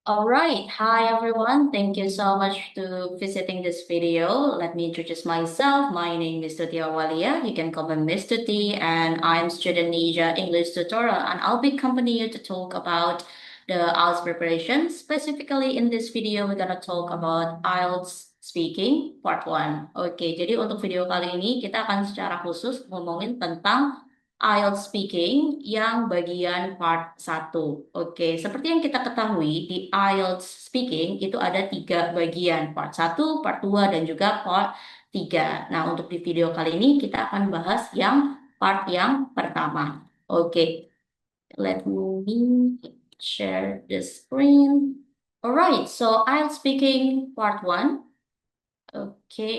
All right. Hi, everyone. Thank you so much to visiting this video. Let me introduce myself. My name is Tuti Awalia. You can call me Miss Tuti, and I'm student Asia English tutorial, and I'll be accompanying you to talk about the IELTS preparation. Specifically, in this video, we're gonna talk about IELTS speaking part 1. Oke, jadi untuk video kali ini kita akan secara khusus ngomongin tentang IELTS speaking yang bagian part 1. Oke, seperti yang kita ketahui di IELTS speaking itu ada 3 bagian, part 1, part 2, dan juga part 3. Nah, untuk di video kali ini kita akan bahas yang part yang pertama. Oke, let me share the screen. Alright, so IELTS speaking part 1. Oke.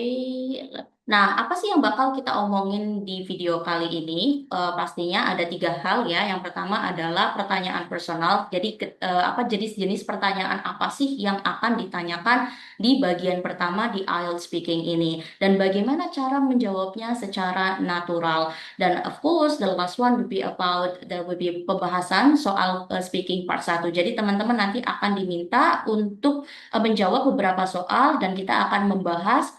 Nah, apa sih yang bakal kita omongin di video kali ini? Pastinya ada 3 hal ya. Yang pertama adalah pertanyaan personal. Jadi, apa jenis-jenis pertanyaan apa sih yang akan ditanyakan di bagian pertama di IELTS speaking ini? Dan bagaimana cara menjawabnya secara natural? Dan of course, the last one will be about, there will be pembahasan soal speaking part 1. Jadi, teman-teman nanti akan diminta untuk menjawab beberapa soal dan kita akan membahas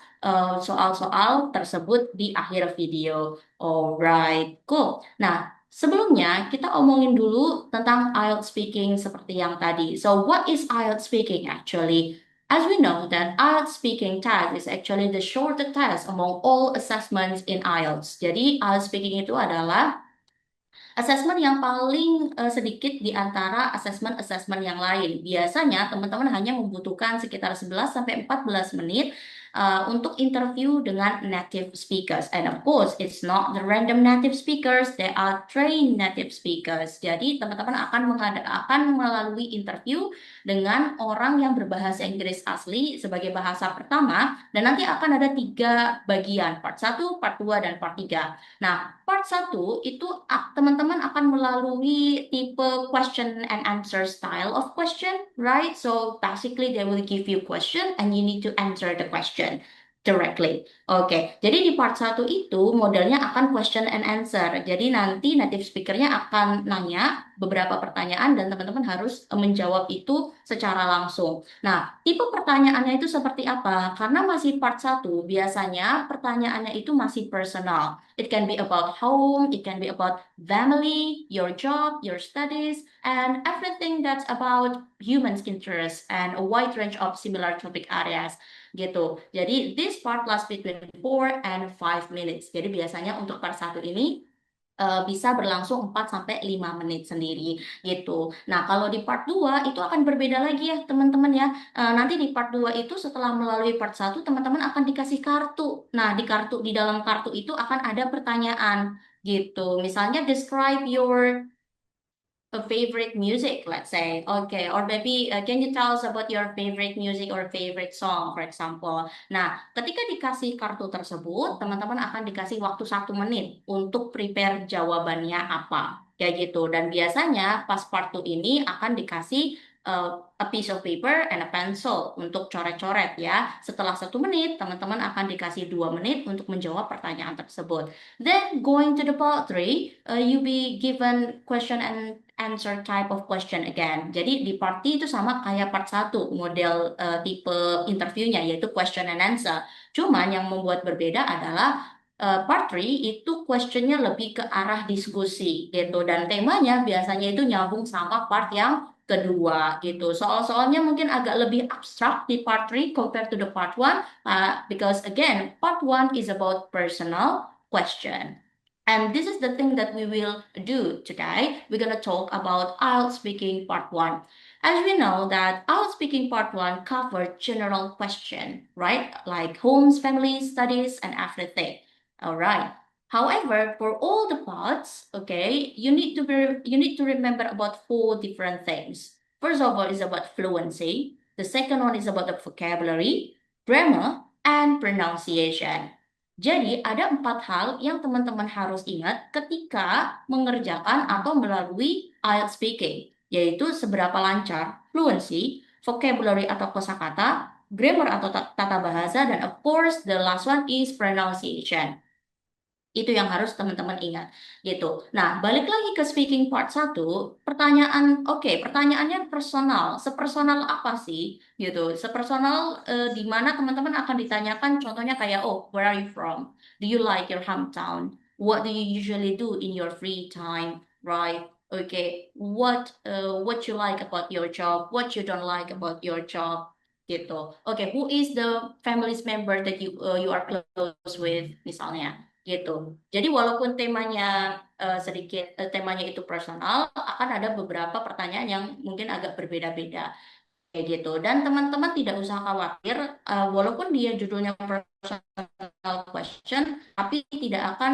soal-soal tersebut di akhir video. Alright, cool. Nah, sebelumnya kita omongin dulu tentang IELTS speaking seperti yang tadi. So, what is IELTS speaking actually? As we know that IELTS speaking test is actually the shortest test among all assessments in IELTS. Jadi, IELTS speaking itu adalah Assessment yang paling sedikit di antara assessment-assessment yang lain. Biasanya teman-teman hanya membutuhkan sekitar 11 sampai 14 menit untuk interview dengan native speakers. And of course, it's not the random native speakers, they are trained native speakers. Jadi teman-teman akan melalui interview dengan orang yang berbahasa Inggris asli sebagai bahasa pertama, dan nanti akan ada 3 bagian, part 1, part 2, dan part 3. Nah, part 1 itu teman-teman akan melalui tipe question and answer style of question, right? So basically they will give you question and you need to answer the question directly. Oke, jadi di part 1 itu modelnya akan question and answer. Jadi nanti native speakernya akan nanya beberapa pertanyaan dan teman-teman harus menjawab itu secara langsung. Nah, tipe pertanyaannya itu seperti apa? Karena masih part 1, biasanya pertanyaannya itu masih personal. It can be about home, it can be about family, your job, your studies, and everything that's about humans' interests and a wide range of similar topic areas gitu. Jadi this part lasts between 4 and 5 minutes. Jadi biasanya untuk part 1 ini bisa berlangsung 4 sampai 5 menit sendiri gitu. Nah, kalau di part 2 itu akan berbeda lagi ya, teman-teman ya. Nanti di part 2 itu setelah melalui part 1 teman-teman akan dikasih kartu. Nah, di dalam kartu itu akan ada pertanyaan gitu. Misalnya describe your a favorite music, let's say. Okay, or maybe can you tell us about your favorite music or favorite song, for example. Nah, ketika dikasih kartu tersebut, teman-teman akan dikasih waktu 1 menit untuk prepare jawabannya apa, kayak gitu. Dan biasanya pas part 2 ini akan dikasih a piece of paper and a pencil untuk coret-coret ya. Setelah 1 menit, teman-teman akan dikasih 2 menit untuk menjawab pertanyaan tersebut. Then going to the part 3, you be given question and answer type of question again. Jadi di part 3 itu sama kayak part 1 model tipe interviewnya yaitu question and answer. Cuman yang membuat berbeda adalah part 3 itu questionnya lebih ke arah diskusi gitu dan temanya biasanya itu nyambung sama part yang kedua gitu. Soal-soalnya mungkin agak lebih abstrak di part 3 compared to the part 1 because again part 1 is about personal question. And this is the thing that we will do today. We're going to talk about IELTS speaking part 1. As we know that IELTS speaking part 1 covered general question, right? Like homes, families, studies, and everything. All right. However, for all the parts, okay, you need to remember about 4 different things. First of all is about fluency. The second one is about the vocabulary, grammar, and pronunciation. Jadi, ada 4 hal yang teman-teman harus ingat ketika mengerjakan atau melalui IELTS speaking, yaitu seberapa lancar, fluency, vocabulary atau kosakata, grammar atau tata bahasa, dan of course, the last one is pronunciation. Itu yang harus teman-teman ingat gitu. Nah, balik lagi ke speaking part satu, pertanyaan, oke, pertanyaannya personal. Sepersonal apa sih gitu? Sepersonal di mana teman-teman akan ditanyakan contohnya kayak, oh, where are you from? Do you like your hometown? What do you usually do in your free time? Right? Okay, what you like about your job? What you don't like about your job? Gitu. Oke, who is the family's member that you are close with misalnya? Gitu. Jadi walaupun temanya temanya itu personal, akan ada beberapa pertanyaan yang mungkin agak berbeda-beda kayak gitu. Dan teman-teman tidak usah khawatir, walaupun dia judulnya personal question, tapi tidak akan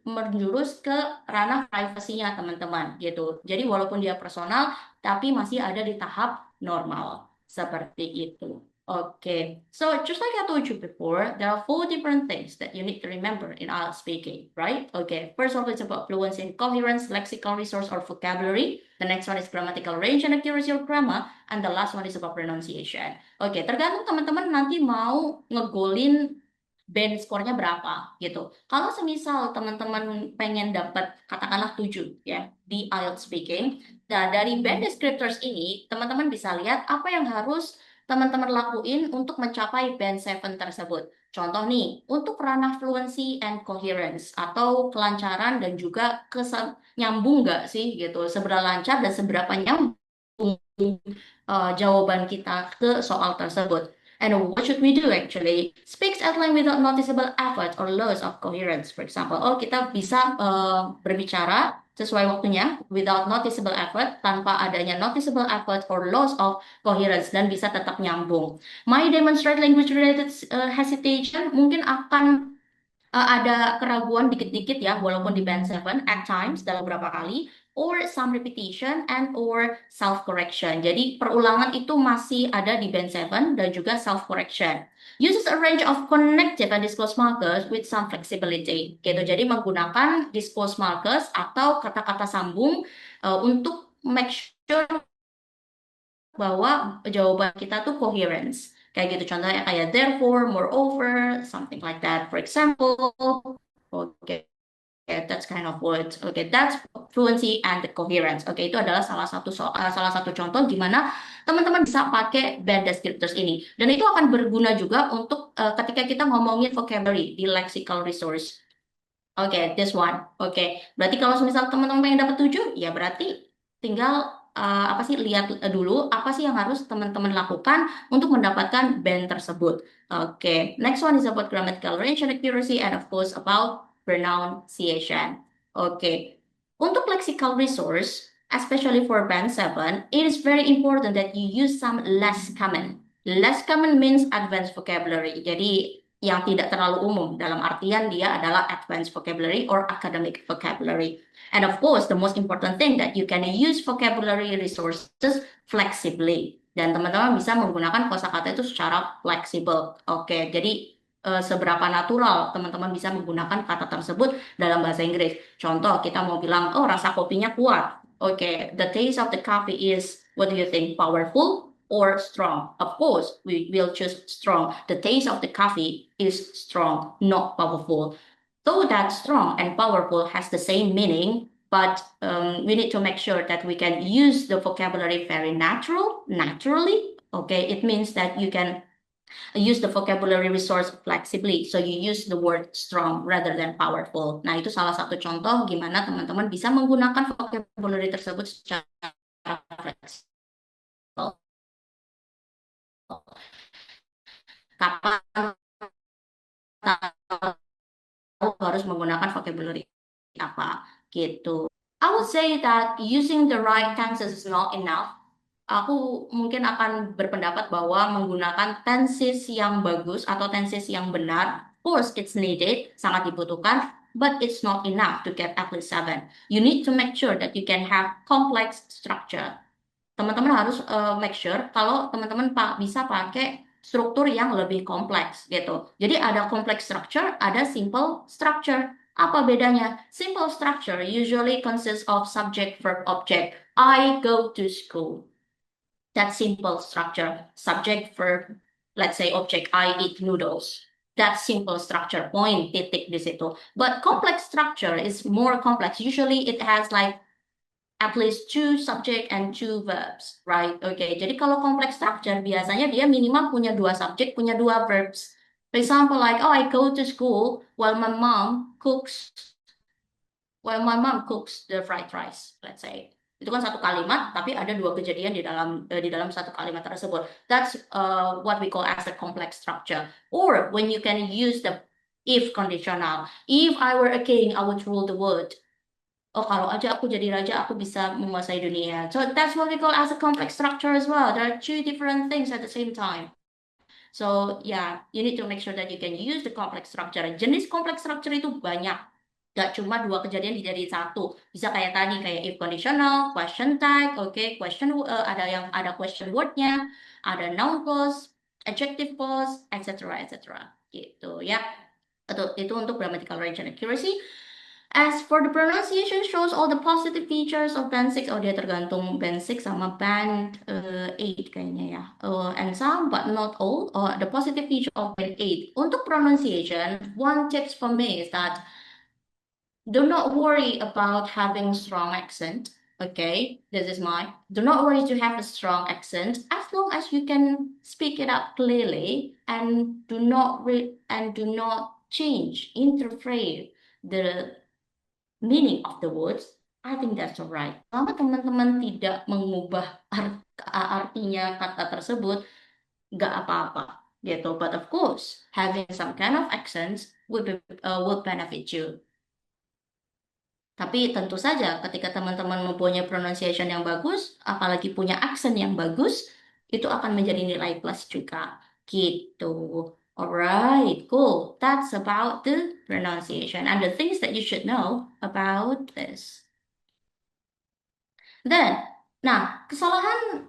menjurus ke ranah privasinya teman-teman gitu. Jadi walaupun dia personal, tapi masih ada di tahap normal seperti itu. Okay, so just like I told you before, there are four different things that you need to remember in IELTS speaking, right? Okay, first of all, it's about fluency and coherence, lexical resource or vocabulary. The next one is grammatical range and accuracy of grammar. And the last one is about pronunciation. Oke, tergantung teman-teman nanti mau ngegolin band skornya berapa gitu. Kalau semisal teman-teman pengen dapat katakanlah 7 ya di IELTS speaking, nah dari band descriptors ini teman-teman bisa lihat apa yang harus teman-teman lakuin untuk mencapai band 7 tersebut. Contoh nih, untuk ranah fluency and coherence atau kelancaran dan juga nyambung nggak sih gitu, seberapa lancar dan seberapa nyambung jawaban kita ke soal tersebut. And what should we do actually? Speaks at length without noticeable effort or loss of coherence. For example, oh kita bisa berbicara sesuai waktunya without noticeable effort, tanpa adanya noticeable effort or loss of coherence, dan bisa tetap nyambung. My demonstrate language related hesitation mungkin akan ada keraguan dikit-dikit ya, walaupun di band 7 at times dalam beberapa kali, or some repetition and or self-correction. Jadi perulangan itu masih ada di band 7 dan juga self-correction. Uses a range of connective and disclose markers with some flexibility. Gitu. Jadi menggunakan disclose markers atau kata-kata sambung untuk make sure bahwa jawaban kita tuh coherence. Kayak gitu contohnya kayak therefore, moreover, something like that. For example, okay, that's kind of words. Okay, that's fluency and the coherence. Okay, itu adalah salah satu contoh gimana teman-teman bisa pakai band descriptors ini. Dan itu akan berguna juga untuk ketika kita ngomongin vocabulary di lexical resource. Oke, this one. Oke, berarti kalau misal teman-teman pengen dapat 7, ya berarti tinggal apa sih lihat dulu apa sih yang harus teman-teman lakukan untuk mendapatkan band tersebut. Oke, next one is about grammatical range and accuracy and of course about pronunciation. Oke, untuk lexical resource, especially for band 7, it is very important that you use some less common. Less common means advanced vocabulary. Jadi yang tidak terlalu umum dalam artian dia adalah advanced vocabulary or academic vocabulary. And of course, the most important thing that you can use vocabulary resources flexibly. Dan teman-teman bisa menggunakan kosakata itu secara fleksibel. Oke, jadi seberapa natural teman-teman bisa menggunakan kata tersebut dalam bahasa Inggris. Contoh, kita mau bilang, oh rasa kopinya kuat. Oke, the taste of the coffee is, what do you think, powerful or strong? Of course, we will choose strong. The taste of the coffee is strong, not powerful. Though that strong and powerful has the same meaning, but we need to make sure that we can use the vocabulary very naturally. Okay, it means that you can use the vocabulary resource flexibly. So you use the word strong rather than powerful. Nah, itu salah satu contoh gimana teman-teman bisa menggunakan vocabulary tersebut secara fleksibel. Kapan harus menggunakan vocabulary apa gitu. I would say that using the right tenses is not enough. Aku mungkin akan berpendapat bahwa menggunakan tenses yang bagus atau tenses yang benar, of course it's needed, sangat dibutuhkan, but it's not enough to get at least 7. You need to make sure that you can have complex structure. Teman-teman harus make sure kalau teman-teman bisa pakai struktur yang lebih kompleks gitu. Jadi ada complex structure, ada simple structure. Apa bedanya? Simple structure usually consists of subject, verb, object. I go to school. That simple structure. Subject, verb, let's say object, I eat noodles. that simple structure, point, titik di situ. But complex structure is more complex. Usually it has like at least two subject and two verbs, right? Okay, jadi kalau complex structure biasanya dia minimal punya dua subjek, punya dua verbs. For example, like, oh, I go to school while my mom cooks the fried rice, let's say. Itu kan satu kalimat, tapi ada dua kejadian di dalam satu kalimat tersebut. That's what we call as a complex structure. Or when you can use the if conditional. If I were a king, I would rule the world. Oh, kalau aja aku jadi raja, aku bisa menguasai dunia. So that's what we call as a complex structure as well. There are two different things at the same time. So yeah, you need to make sure that you can use the complex structure. Jenis complex structure itu banyak. Gak cuma dua kejadian dijadiin satu. Bisa kayak tadi, kayak if conditional, question tag, oke, ada question wordnya, ada noun clause, adjective clause, etc. etc. Gitu ya. Itu untuk grammatical range and accuracy. As for the pronunciation shows all the positive features of band 6. Oh, dia tergantung band 6 sama band 8 kayaknya ya. And some but not all the positive feature of band 8. Untuk pronunciation, one tips for me is that do not worry about having strong accent. Okay, this is mine. Do not worry to have a strong accent as long as you can speak it out clearly and do not change, interfere the meaning of the words, I think that's alright. Selama teman-teman tidak mengubah artinya kata tersebut, nggak apa-apa gitu. But of course, having some kind of accents would benefit you. Tapi tentu saja ketika teman-teman mempunyai pronunciation yang bagus, apalagi punya accent yang bagus, itu akan menjadi nilai plus juga. Gitu. Alright, cool. That's about the pronunciation and the things that you should know about this. Dan, nah, kesalahan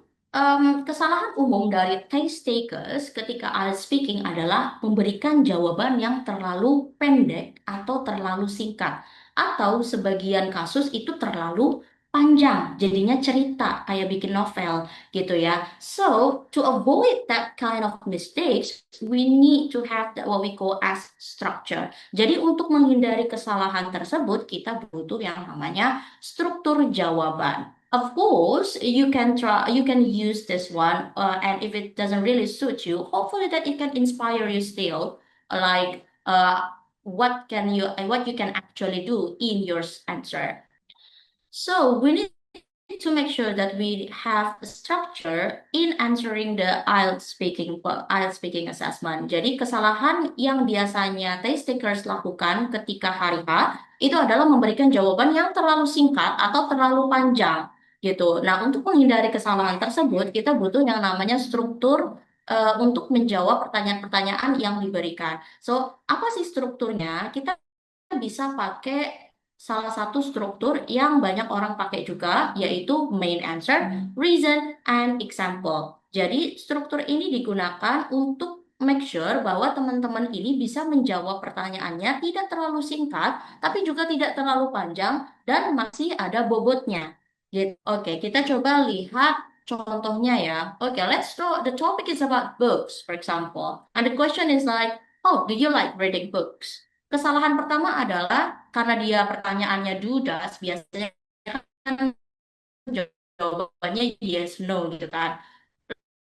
umum dari test takers ketika IELTS speaking adalah memberikan jawaban yang terlalu pendek atau terlalu singkat, atau sebagian kasus itu terlalu panjang, jadinya cerita kayak bikin novel gitu ya. So, to avoid that kind of mistakes, we need to have what we call as structure. Jadi untuk menghindari kesalahan tersebut, kita butuh yang namanya struktur jawaban. Of course, you can use this one, and if it doesn't really suit you, hopefully that it can inspire you still, like what you can actually do in your answer. So we need to make sure that we have a structure in answering the IELTS speaking assessment. Jadi kesalahan yang biasanya test takers lakukan ketika hari H itu adalah memberikan jawaban yang terlalu singkat atau terlalu panjang gitu. Nah, untuk menghindari kesalahan tersebut, kita butuh yang namanya struktur untuk menjawab pertanyaan-pertanyaan yang diberikan. So, apa sih strukturnya? Kita bisa pakai salah satu struktur yang banyak orang pakai juga, yaitu main answer, reason, and example. Jadi, struktur ini digunakan untuk make sure bahwa teman-teman ini bisa menjawab pertanyaannya tidak terlalu singkat, tapi juga tidak terlalu panjang, dan masih ada bobotnya. Gitu. Oke, kita coba lihat contohnya ya. Oke, let's draw. The topic is about books, for example. And the question is like, oh, do you like reading books? Kesalahan pertama adalah karena dia pertanyaannya dudas, biasanya kan jawabannya yes, no gitu kan.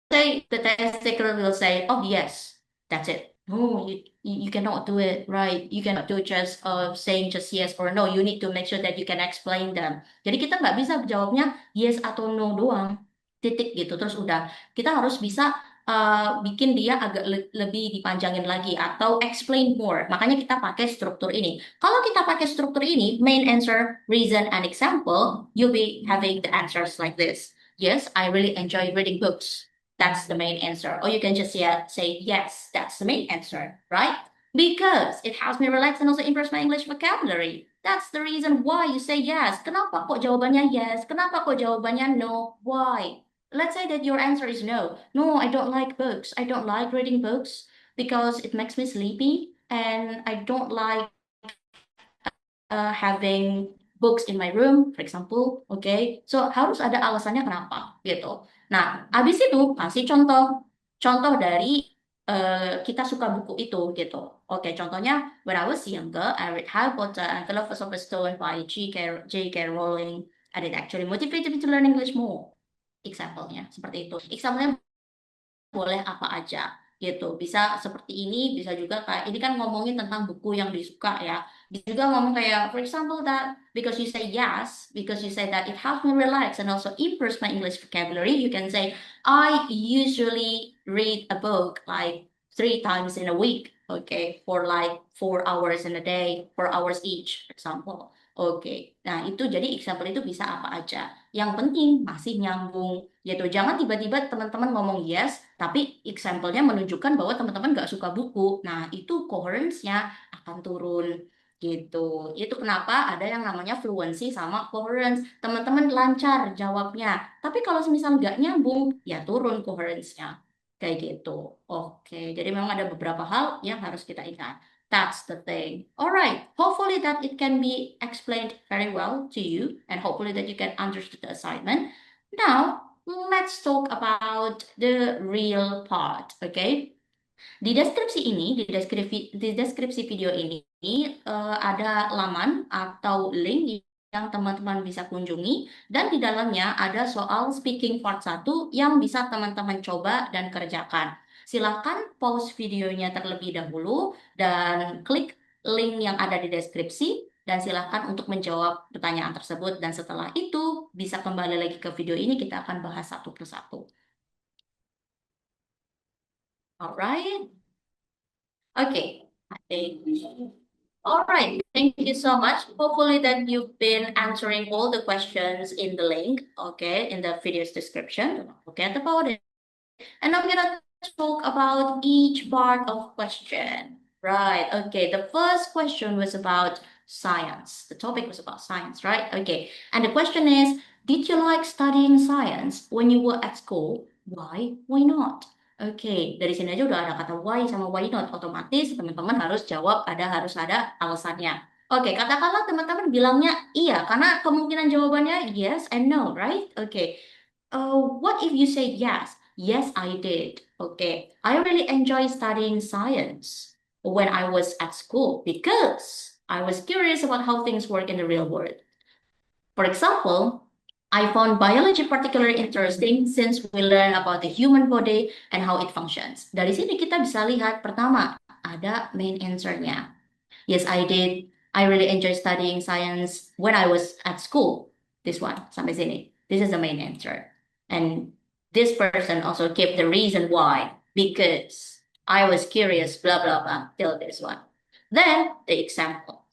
Say the test taker will say, oh yes, that's it. No, you cannot do it, right? You cannot do just saying just yes or no. You need to make sure that you can explain them. Jadi kita nggak bisa jawabnya yes atau no doang, titik gitu. Terus udah, kita harus bisa bikin dia agak lebih dipanjangin lagi atau explain more. Makanya kita pakai struktur ini. Kalau kita pakai struktur ini, main answer, reason, and example, you'll be having the answers like this. Yes, I really enjoy reading books. That's the main answer. Or you can just say, yes, that's the main answer, right? Because it helps me relax and also improve my English vocabulary. That's the reason why you say yes. Kenapa kok jawabannya yes? Kenapa kok jawabannya no? Why? Let's say that your answer is no. No, I don't like books. I don't like reading books because it makes me sleepy and I don't like having books in my room, for example. Okay, so harus ada alasannya kenapa gitu. Nah, habis itu kasih contoh dari kita suka buku itu gitu. Oke, contohnya when I was younger, I read Harry Potter and Philosopher's Stone by J.K. Rowling, and it actually motivated me to learn English more. Example-nya seperti itu. Example-nya boleh apa aja gitu. Bisa seperti ini, bisa juga kayak ini kan ngomongin tentang buku yang disuka ya. Bisa juga ngomong kayak for example that because you say yes, because you say that it helps me relax and also improves my English vocabulary, you can say I usually read a book like 3 times in a week. Okay, for like 4 hours in a day, 4 hours each, for example. Oke, nah itu jadi example itu bisa apa aja. Yang penting masih nyambung gitu. Jangan tiba-tiba teman-teman ngomong yes, tapi example-nya menunjukkan bahwa teman-teman nggak suka buku. Nah, itu coherence-nya akan turun gitu. Itu kenapa ada yang namanya fluency sama coherence. Teman-teman lancar jawabnya. Tapi kalau misal nggak nyambung, ya turun coherence-nya. Kayak gitu. Oke, jadi memang ada beberapa hal yang harus kita ingat. That's the thing. All right. Hopefully that it can be explained very well to you and hopefully that you can understand the assignment. Now, let's talk about the real part, okay? Di deskripsi ini, di deskripsi video ini ada laman atau link yang teman-teman bisa kunjungi dan di dalamnya ada soal speaking part 1 yang bisa teman-teman coba dan kerjakan. Silakan pause videonya terlebih dahulu dan klik link yang ada di deskripsi dan silakan untuk menjawab pertanyaan tersebut dan setelah itu bisa kembali lagi ke video ini kita akan bahas satu persatu. Alright. Okay. All right. Thank you so much. Hopefully that you've been answering all the questions in the link, okay, in the video's description. Do not forget about it. And I'm gonna talk about each part of question. Right. Okay. The first question was about science. The topic was about science, right? Okay. And the question is, did you like studying science when you were at school? Why? Why not? Oke, dari sini aja udah ada kata why sama why not. Otomatis teman-teman harus jawab harus ada alasannya. Oke, katakanlah teman-teman bilangnya iya, karena kemungkinan jawabannya yes and no, right? Oke. What if you say yes? Yes, I did. Okay. I really enjoy studying science when I was at school because I was curious about how things work in the real world. For example, I found biology particularly interesting since we learn about the human body and how it functions. Dari sini kita bisa lihat pertama, ada main answer-nya. Yes, I did. I really enjoy studying science when I was at school. This one, sampai sini. This is the main answer. And this person also gave the reason why. Because I was curious, blah, blah, blah, till this one. Then, the example.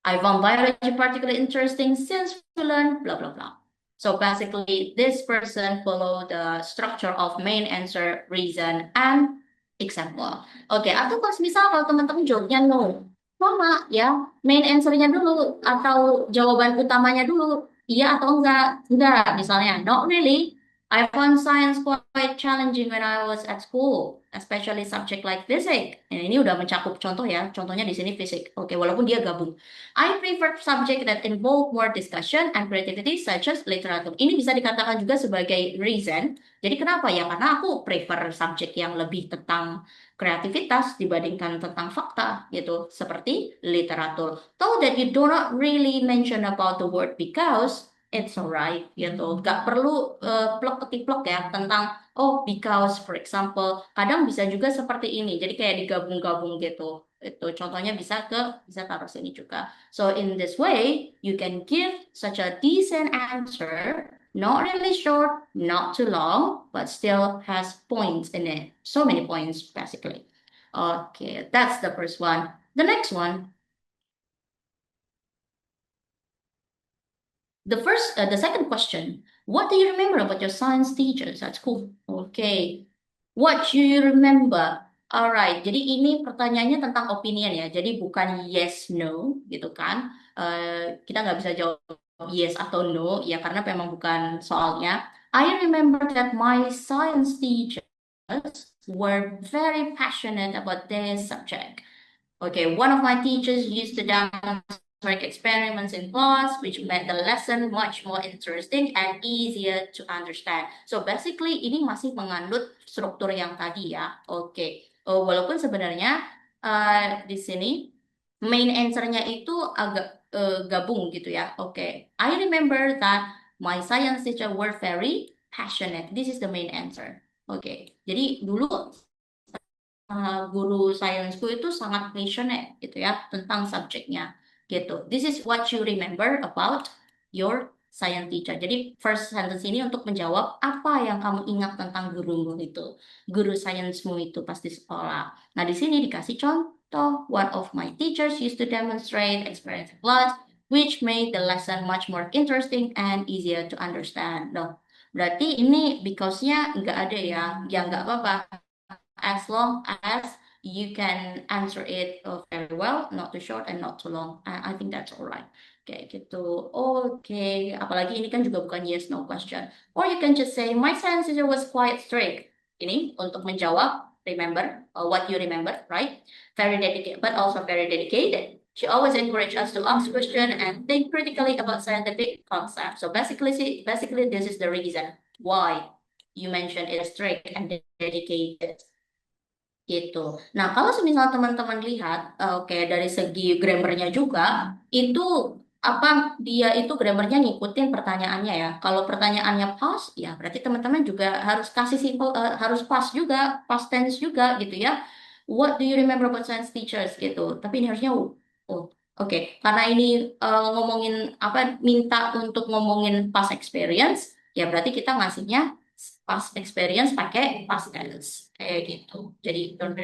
I found biology particularly interesting since we learned blah, blah, blah. So basically, this person followed the structure of main answer, reason, and example. Oke, atau kalau misal kalau teman-teman jawabnya no, sama ya, main answer-nya dulu atau jawaban utamanya dulu, iya atau enggak. Enggak, misalnya, not really. I found science quite challenging when I was at school, especially subject like physics. Ini udah mencakup contoh ya, contohnya di sini fisik. Oke, walaupun dia gabung. I prefer subject that involve more discussion and creativity such as literature. Ini bisa dikatakan juga sebagai reason. Jadi kenapa ya? Karena aku prefer subjek yang lebih tentang kreativitas dibandingkan tentang fakta gitu, seperti literatur. Though that you do not really mention about the word because it's alright gitu. Gak perlu plok ketiplok ya tentang oh because for example. Kadang bisa juga seperti ini. Jadi kayak digabung-gabung gitu. Itu contohnya bisa taruh sini juga. So in this way, you can give such a decent answer, not really short, not too long, but still has points in it. So many points, basically. Okay, that's the first one. The next one, the second question. What do you remember about your science teachers at school? Okay. What do you remember? Alright, jadi ini pertanyaannya tentang opinion ya. Jadi bukan yes no gitu kan. Kita nggak bisa jawab yes atau no ya karena memang bukan soalnya. I remember that my science teachers were very passionate about their subject. Okay, one of my teachers used to demonstrate experiments in class, which made the lesson much more interesting and easier to understand. So basically, ini masih mengandung struktur yang tadi ya. Oke. Oh, walaupun sebenarnya di sini main answer-nya itu agak gabung gitu ya. Oke, I remember that my science teacher were very passionate. This is the main answer. Oke, jadi dulu guru sainsku itu sangat passionate gitu ya tentang subjeknya gitu. This is what you remember about your science teacher. Jadi first sentence ini untuk menjawab apa yang kamu ingat tentang gurumu itu, guru sainsmu itu pas di sekolah. Nah di sini dikasih contoh. One of my teachers used to demonstrate experience blood, which made the lesson much more interesting and easier to understand. Loh, berarti ini because-nya nggak ada ya, ya nggak apa-apa as long as you can answer it very well, not too short and not too long. I think that's alright. Kayak gitu. Oke, apalagi ini kan juga bukan yes no question. Or you can just say my science teacher was quite strict. Ini untuk menjawab, remember what you remember, right? Very dedicated, but also very dedicated. She always encouraged us to ask questions and think critically about scientific concepts. So basically, this is the reason why you mentioned it strict and dedicated. Gitu. Nah, kalau semisal teman-teman lihat, oke dari segi grammarnya juga, itu apa dia itu grammarnya ngikutin pertanyaannya ya. Kalau pertanyaannya pas, ya berarti teman-teman juga harus kasih simple, harus pas juga, past tense juga gitu ya. What do you remember about science teachers gitu. Tapi ini harusnya, oh, oke. Karena ini ngomongin apa, minta untuk ngomongin past experience, ya berarti kita ngasihnya past experience pakai past tense kayak gitu. Jadi don't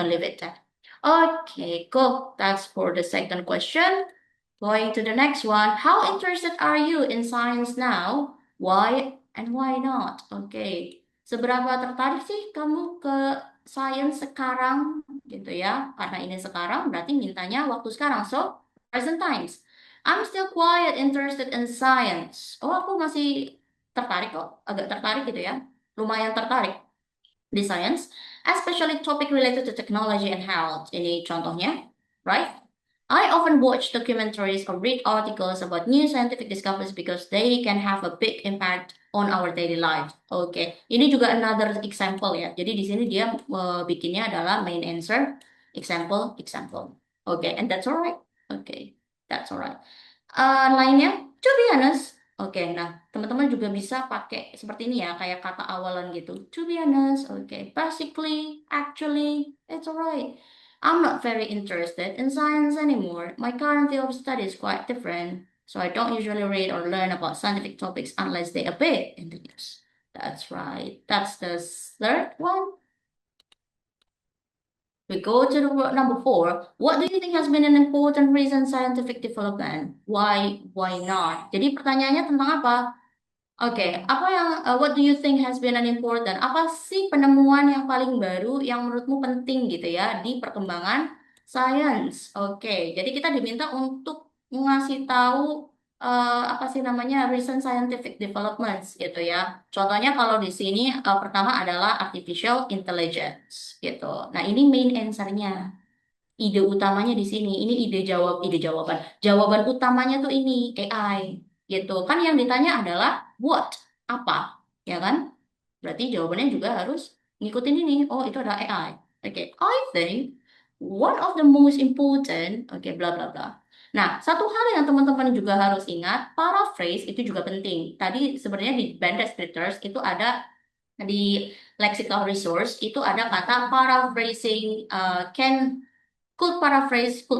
leave it there. Okay, cool. That's for the second question. Going to the next one. How interested are you in science now? Why and why not? Okay. Seberapa tertarik sih kamu ke science sekarang gitu ya? Karena ini sekarang berarti mintanya waktu sekarang. So, present times. I'm still quite interested in science. Oh, aku masih tertarik kok. Agak tertarik gitu ya. Lumayan tertarik di science, especially topic related to technology and health. Ini contohnya, right? I often watch documentaries or read articles about new scientific discoveries because they can have a big impact on our daily life. Oke, ini juga another example ya. Jadi di sini dia bikinnya adalah main answer, example, example. Oke, and that's alright. Oke, that's alright. Lainnya, to be honest. Oke, nah teman-teman juga bisa pakai seperti ini ya, kayak kata awalan gitu. To be honest, oke. Basically, actually, it's alright. I'm not very interested in science anymore. My current field of study is quite different, so I don't usually read or learn about scientific topics unless they appear in the news. That's right. That's the third one. We go to the number four. What do you think has been an important recent scientific development? Why not? Jadi pertanyaannya tentang apa? Oke, apa yang what do you think has been an important? Apa sih penemuan yang paling baru yang menurutmu penting gitu ya di perkembangan sains? Oke, jadi kita diminta untuk ngasih tahu apa sih namanya recent scientific developments gitu ya. Contohnya kalau di sini pertama adalah artificial intelligence gitu. Nah, ini main answer-nya. Ide utamanya di sini. Ini ide jawaban. Jawaban utamanya tuh ini AI gitu. Kan yang ditanya adalah what? Apa? Ya kan? Berarti jawabannya juga harus ngikutin ini. Oh, itu adalah AI. Oke, I think one of the most important, oke, bla bla bla. Nah, satu hal yang teman-teman juga harus ingat, paraphrase itu juga penting. Tadi sebenarnya di band descriptors itu ada di lexical resource itu ada kata paraphrasing could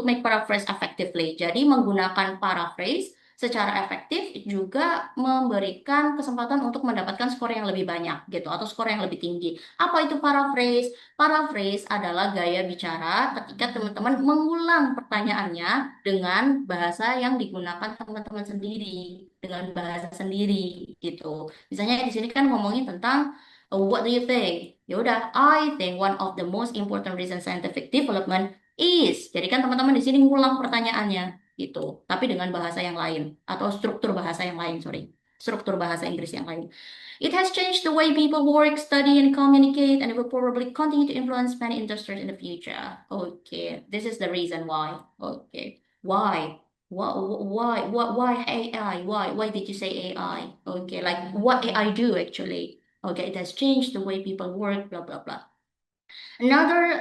make paraphrase effectively. Jadi menggunakan paraphrase secara efektif juga memberikan kesempatan untuk mendapatkan skor yang lebih banyak gitu atau skor yang lebih tinggi. Apa itu paraphrase? Paraphrase adalah gaya bicara ketika teman-teman mengulang pertanyaannya dengan bahasa yang digunakan teman-teman sendiri, dengan bahasa sendiri gitu. Misalnya di sini kan ngomongin tentang what do you think? Ya udah, I think one of the most important recent scientific development is. Jadi kan teman-teman di sini ngulang pertanyaannya gitu, tapi dengan bahasa yang lain atau struktur bahasa yang lain, sorry. Struktur bahasa Inggris yang lain. It has changed the way people work, study, and communicate, and it will probably continue to influence many industries in the future. Okay, this is the reason why. Okay, why? Why AI? Why did you say AI? Okay, like what AI do actually? Okay, it has changed the way people work, blah blah blah. Another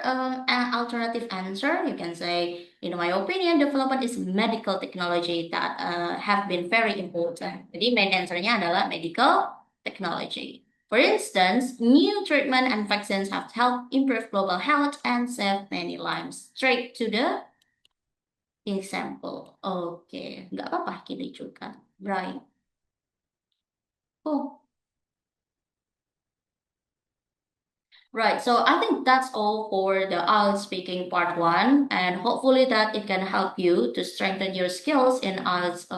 alternative answer, you can say, in my opinion, development is medical technology that have been very important. Jadi main answernya adalah medical technology. For instance, new treatment and vaccines have helped improve global health and save many lives. Straight to the example. Oke, nggak apa-apa kita juga. Right. Oh, right. So I think that's all for the IELTS speaking part one, and hopefully that it can help you to strengthen your skills in IELTS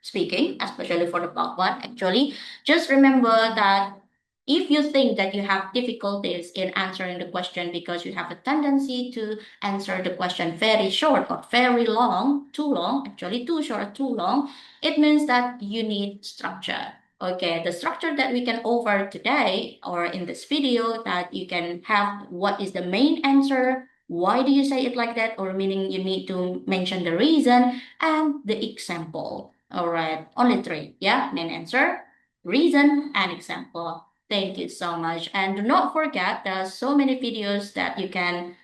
speaking, especially for the part one. Actually, just remember that if you think that you have difficulties in answering the question because you have a tendency to answer the question very short or very long, too long, actually too short, too long, it means that you need structure. Okay, the structure that we can offer today or in this video that you can have what is the main answer, why do you say it like that, or meaning you need to mention the reason and the example. All right, only three. Yeah, main answer, reason, and example. Thank you so much. And do not forget there are so many videos that you can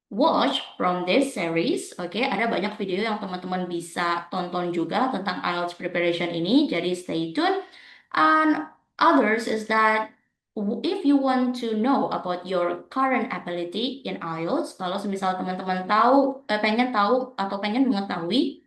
watch from this series. Oke, ada banyak video yang teman-teman bisa tonton juga tentang IELTS preparation ini. Jadi stay tune. And others is that if you want to know about your current ability in IELTS, kalau semisal teman-teman tahu, pengen tahu atau pengen mengetahui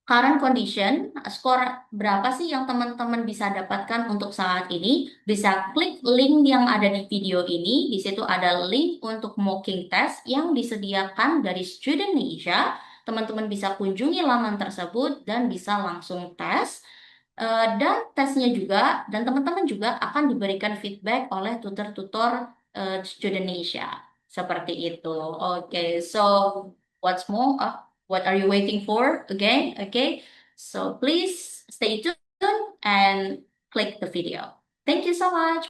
current condition, skor berapa sih yang teman-teman bisa dapatkan untuk saat ini? Bisa klik link yang ada di video ini. Di situ ada link untuk mocking test yang disediakan dari Studentia. Teman-teman bisa kunjungi laman tersebut dan bisa langsung tes. Dan tesnya juga, dan teman-teman juga akan diberikan feedback oleh tutor-tutor Studentia. Seperti itu. Oke, so what's more? What are you waiting for again? Okay, so please stay tuned and click the video. Thank you so much.